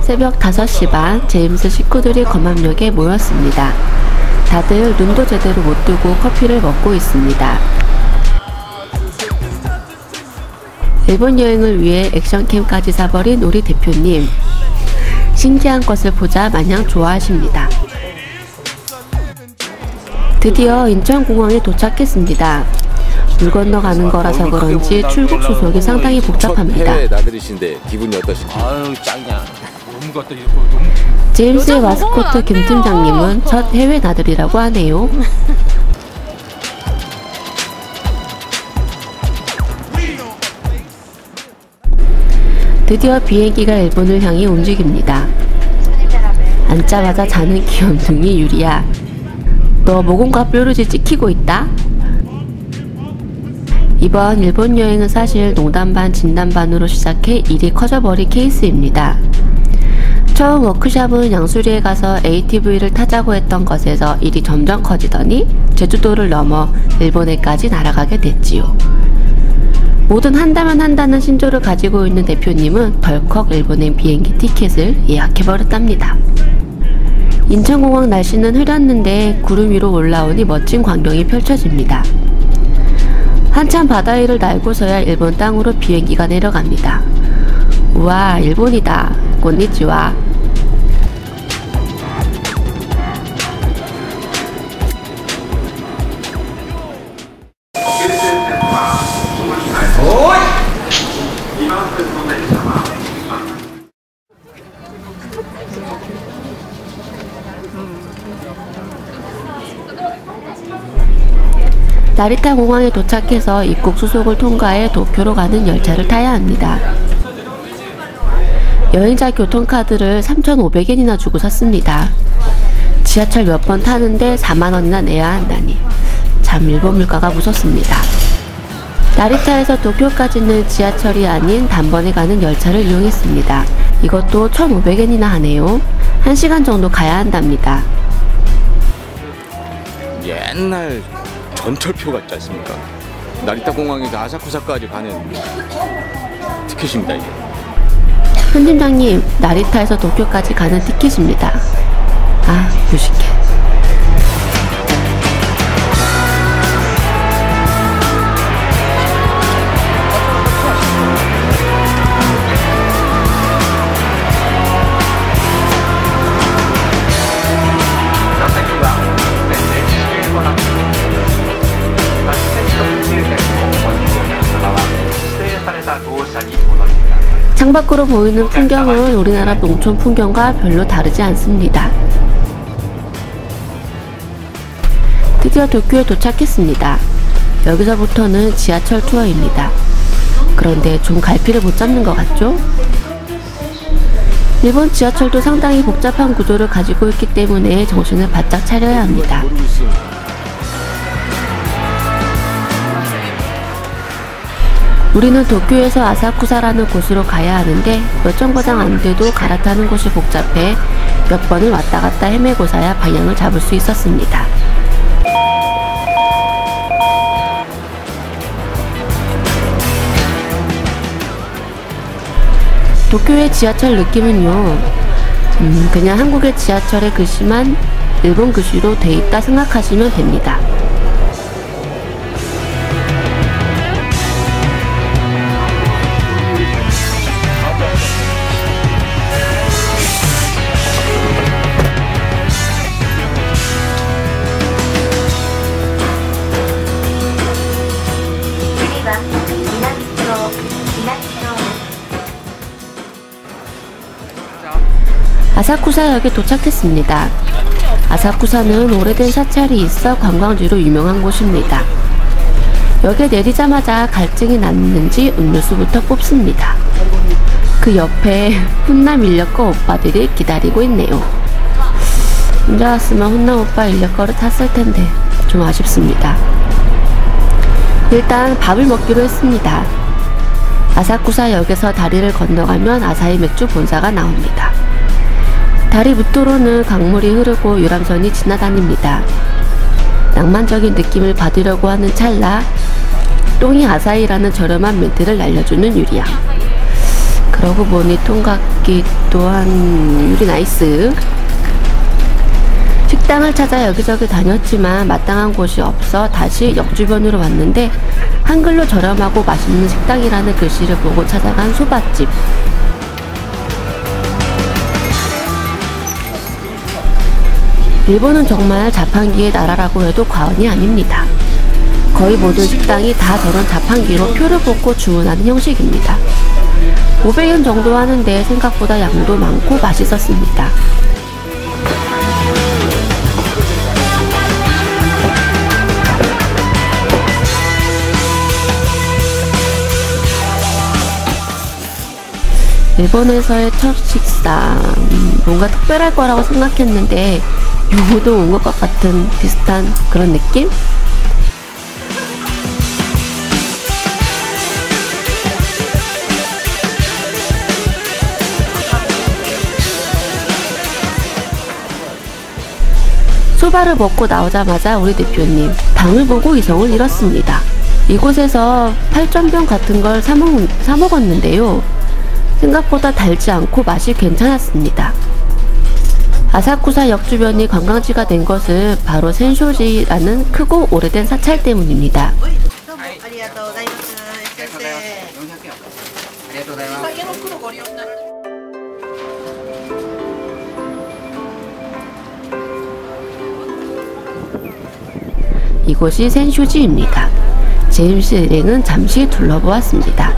새벽 5시 반 제임스 식구들이 검암역에 모였습니다. 다들 눈도 제대로 못 뜨고 커피를 먹고 있습니다. 일본 여행을 위해 액션캠까지 사버린 우리 대표님. 신기한 것을 보자 마냥 좋아하십니다. 드디어 인천공항에 도착했습니다. 물 건너가는 거라서 그런지 출국 수속이 상당히 복잡합니다. 해외 나들이신데 기분이 어떠신지? 아유 짱이야. 제임스의 마스코트 김 팀장님은 첫 해외 나들이라고 하네요. 드디어 비행기가 일본을 향해 움직입니다. 앉자마자 자는 귀염둥이 유리야. 너 모공과 뾰루지 찍히고 있다? 이번 일본 여행은 사실 농담 반 진담 반으로 시작해 일이 커져버린 케이스입니다. 처음 워크숍은 양수리에 가서 ATV를 타자고 했던 것에서 일이 점점 커지더니 제주도를 넘어 일본에까지 날아가게 됐지요. 뭐든 한다면 한다는 신조를 가지고 있는 대표님은 덜컥 일본행 비행기 티켓을 예약해버렸답니다. 인천공항 날씨는 흐렸는데 구름 위로 올라오니 멋진 광경이 펼쳐집니다. 한참 바다 위를 날고서야 일본 땅으로 비행기가 내려갑니다. 우와, 일본이다. 곤니치와. 나리타 공항에 도착해서 입국 수속을 통과해 도쿄로 가는 열차를 타야 합니다. 여행자 교통카드를 3,500엔이나 주고 샀습니다. 지하철 몇 번 타는데 4만원이나 내야 한다니 참 일본 물가가 무섭습니다. 나리타에서 도쿄까지는 지하철이 아닌 단번에 가는 열차를 이용했습니다. 이것도 1,500엔이나 하네요. 1시간 정도 가야 한답니다. 옛날 전철표 같지 않습니까? 나리타 공항에서 아사쿠사까지 가는 티켓입니다, 이게. 현 팀장님, 나리타에서 도쿄까지 가는 티켓입니다. 아, 무식해. 창밖으로 보이는 풍경은 우리나라 농촌 풍경과 별로 다르지 않습니다. 드디어 도쿄에 도착했습니다. 여기서부터는 지하철 투어입니다. 그런데 좀 갈피를 못 잡는 것 같죠? 일본 지하철도 상당히 복잡한 구조를 가지고 있기 때문에 정신을 바짝 차려야 합니다. 우리는 도쿄에서 아사쿠사라는 곳으로 가야 하는데 몇 정거장 안 돼도 갈아타는 곳이 복잡해 몇 번을 왔다 갔다 헤매고서야 방향을 잡을 수 있었습니다. 도쿄의 지하철 느낌은요, 그냥 한국의 지하철의 글씨만 일본 글씨로 돼 있다 생각하시면 됩니다. 아사쿠사역에 도착했습니다. 아사쿠사는 오래된 사찰이 있어 관광지로 유명한 곳입니다. 역에 내리자마자 갈증이 났는지 음료수부터 뽑습니다. 그 옆에 훈남 인력거 오빠들이 기다리고 있네요. 혼자 왔으면 훈남 오빠 인력거를 탔을 텐데 좀 아쉽습니다. 일단 밥을 먹기로 했습니다. 아사쿠사 역에서 다리를 건너가면 아사히 맥주 본사가 나옵니다. 다리 밑으로는 강물이 흐르고 유람선이 지나다닙니다. 낭만적인 느낌을 받으려고 하는 찰나 똥이 아사히라는 저렴한 멘트를 날려주는 유리양. 그러고 보니 똥같기 또한 유리 나이스. 식당을 찾아 여기저기 다녔지만 마땅한 곳이 없어 다시 역 주변으로 왔는데 한글로 저렴하고 맛있는 식당이라는 글씨를 보고 찾아간 소바집. 일본은 정말 자판기의 나라라고 해도 과언이 아닙니다. 거의 모든 식당이 다 저런 자판기로 표를 뽑고 주문하는 형식입니다. 500엔 정도 하는데 생각보다 양도 많고 맛있었습니다. 일본에서의 첫 식사, 뭔가 특별할 거라고 생각했는데 요거도 온 것 같은 비슷한 그런 느낌? 소바를 먹고 나오자마자 우리 대표님 당을 보고 이성을 잃었습니다. 이곳에서 8전병 같은 걸 사 먹었는데요. 생각보다 달지 않고 맛이 괜찮았습니다. 아사쿠사 역 주변이 관광지가 된 것은 바로 센쇼지라는 크고 오래된 사찰 때문입니다. 이곳이 센쇼지입니다. 제임스 일행은 잠시 둘러보았습니다.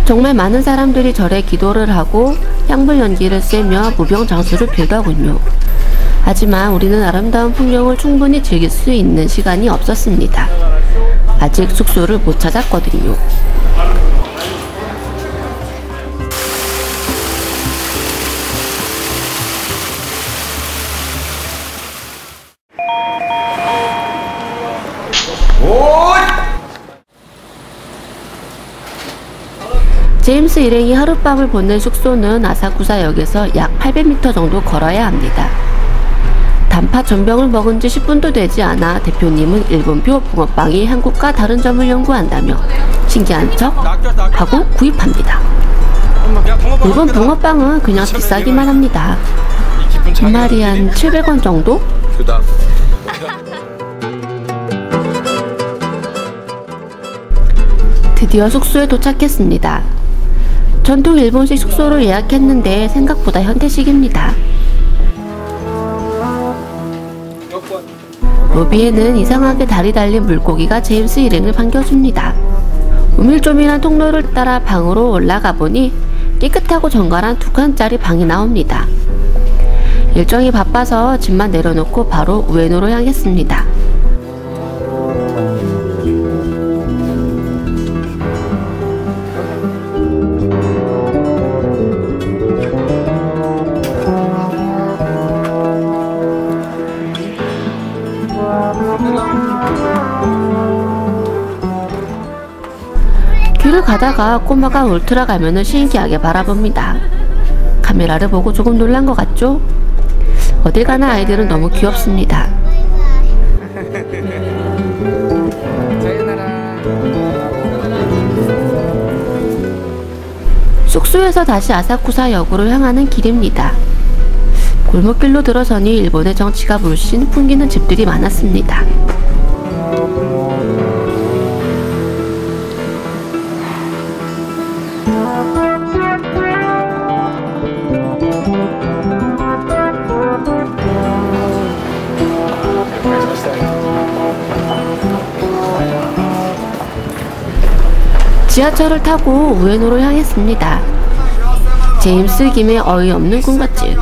정말 많은 사람들이 절에 기도를 하고 향불 연기를 쐬며 무병장수를 빌더군요. 하지만 우리는 아름다운 풍경을 충분히 즐길 수 있는 시간이 없었습니다. 아직 숙소를 못 찾았거든요. 제임스 일행이 하룻밤을 보낸 숙소는 아사쿠사 역에서 약 800m 정도 걸어야 합니다. 단팥 전병을 먹은 지 10분도 되지 않아 대표님은 일본표 붕어빵이 한국과 다른 점을 연구한다며 신기한 척 하고 구입합니다. 일본 붕어빵은 그냥 비싸기만 합니다. 한 마리 한 700원 정도? 드디어 숙소에 도착했습니다. 전통 일본식 숙소를 예약했는데 생각보다 현대식입니다. 로비에는 이상하게 다리 달린 물고기가 제임스 일행을 반겨줍니다. 우밀조밀한 통로를 따라 방으로 올라가 보니 깨끗하고 정갈한 2칸짜리 방이 나옵니다. 일정이 바빠서 짐만 내려놓고 바로 우에노로 향했습니다. 길을 가다가 꼬마가 울트라 가면을 신기하게 바라봅니다. 카메라를 보고 조금 놀란 것 같죠? 어딜 가나 아이들은 너무 귀엽습니다. 숙소에서 다시 아사쿠사 역으로 향하는 길입니다. 골목길로 들어서니 일본의 정치가 물씬 풍기는 집들이 많았습니다. 지하철을 타고 우에노로 향했습니다. 제임스 김의 어이없는 군것질.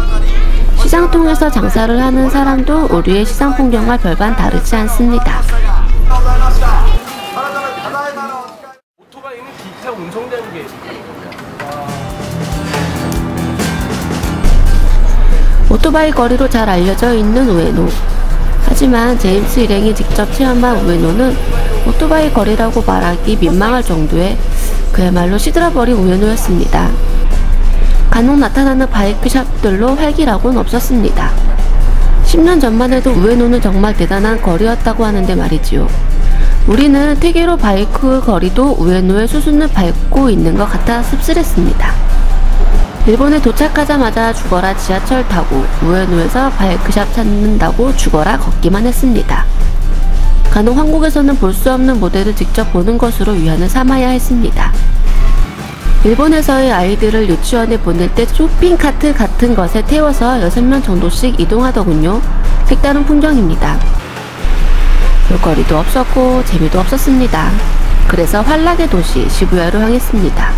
시장통에서 장사를 하는 사람도 우리의 시장 풍경과 별반 다르지 않습니다. 오토바이는 기타 운송되는 게 오토바이 거리로 잘 알려져 있는 우에노. 하지만 제임스 일행이 직접 체험한 우에노는 오토바이 거리라고 말하기 민망할 정도의 그야말로 시들어버린 우에노였습니다. 간혹 나타나는 바이크샵들로 활기라고는 없었습니다. 10년 전만 해도 우에노는 정말 대단한 거리였다고 하는데 말이지요. 우리는 퇴계로 바이크 거리도 우에노의 수순을 밟고 있는 것 같아 씁쓸했습니다. 일본에 도착하자마자 죽어라 지하철 타고 우에노에서 바이크샵 찾는다고 죽어라 걷기만 했습니다. 간혹 한국에서는 볼 수 없는 모델을 직접 보는 것으로 위안을 삼아야 했습니다. 일본에서의 아이들을 유치원에 보낼 때 쇼핑카트 같은 것에 태워서 6명 정도씩 이동하더군요. 색다른 풍경입니다. 볼거리도 없었고 재미도 없었습니다. 그래서 환락의 도시 시부야로 향했습니다.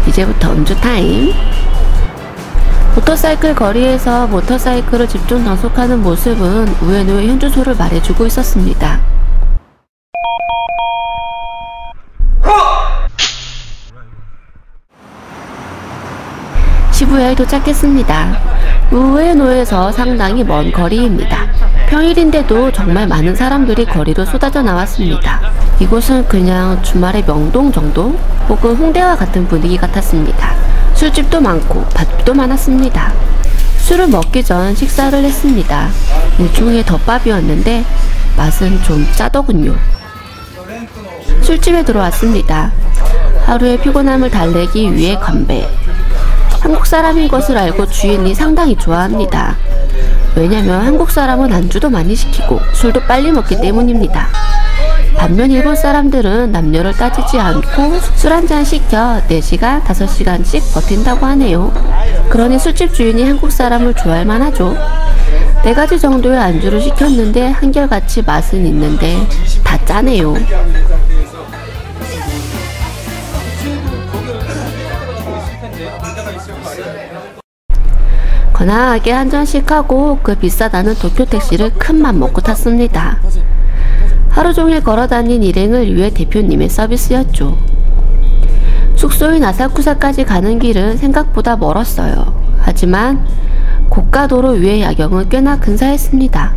이제부터 음주 타임. 모터사이클 거리에서 모터사이클을 집중 단속하는 모습은 우에노의 현주소를 말해주고 있었습니다. 시부야에 도착했습니다. 우에노에서 상당히 먼 거리입니다. 평일인데도 정말 많은 사람들이 거리로 쏟아져 나왔습니다. 이곳은 그냥 주말의 명동 정도? 혹은 홍대와 같은 분위기 같았습니다. 술집도 많고 밭도 많았습니다. 술을 먹기 전 식사를 했습니다. 일종의 덮밥이었는데 맛은 좀 짜더군요. 술집에 들어왔습니다. 하루의 피곤함을 달래기 위해 건배. 한국 사람인 것을 알고 주인이 상당히 좋아합니다. 왜냐면 한국 사람은 안주도 많이 시키고 술도 빨리 먹기 때문입니다. 반면 일본 사람들은 남녀를 따지지 않고 술 한잔 시켜 4시간, 5시간씩 버틴다고 하네요. 그러니 술집 주인이 한국 사람을 좋아할 만하죠. 4가지 정도의 안주를 시켰는데 한결같이 맛은 있는데 다 짜네요. 거나하게 한 잔씩 하고 그 비싸다는 도쿄 택시를 큰맘 먹고 탔습니다. 하루 종일 걸어다닌 일행을 위해 대표님의 서비스였죠. 숙소인 아사쿠사까지 가는 길은 생각보다 멀었어요. 하지만 고가도로 위의 야경은 꽤나 근사했습니다.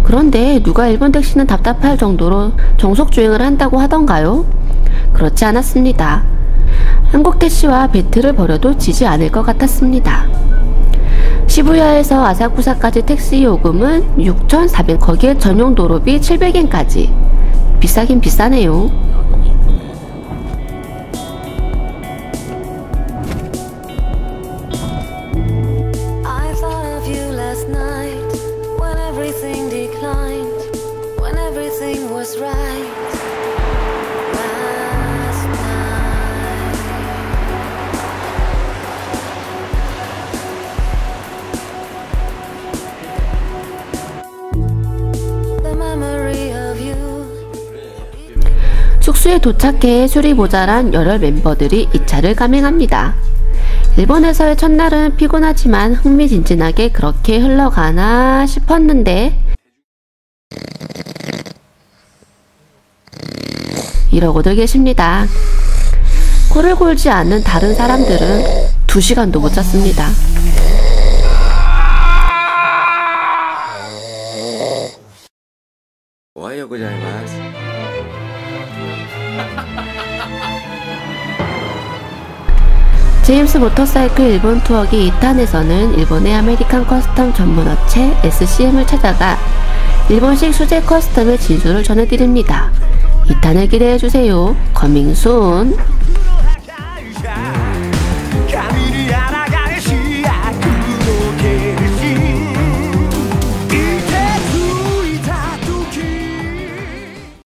그런데 누가 일본 택시는 답답할 정도로 정속주행을 한다고 하던가요? 그렇지 않았습니다. 한국 택시와 배틀을 벌여도 지지 않을 것 같았습니다. 시부야에서 아사쿠사까지 택시 요금은 6,400엔, 거기에 전용 도로비 700엔까지. 비싸긴 비싸네요. 숙소에 도착해 술이 모자란 열혈 멤버들이 2차를 감행합니다. 일본에서의 첫날은 피곤하지만 흥미진진하게 그렇게 흘러가나 싶었는데 이러고들 계십니다. 코를 골지 않는 다른 사람들은 2시간도 못 잤습니다. 오하요 고자이마스. 제임스 모터사이클 일본 투어기 2탄에서는 일본의 아메리칸 커스텀 전문 업체 SCM을 찾아가 일본식 수제 커스텀의 진수를 전해드립니다. 2탄을 기대해주세요. 커밍 순.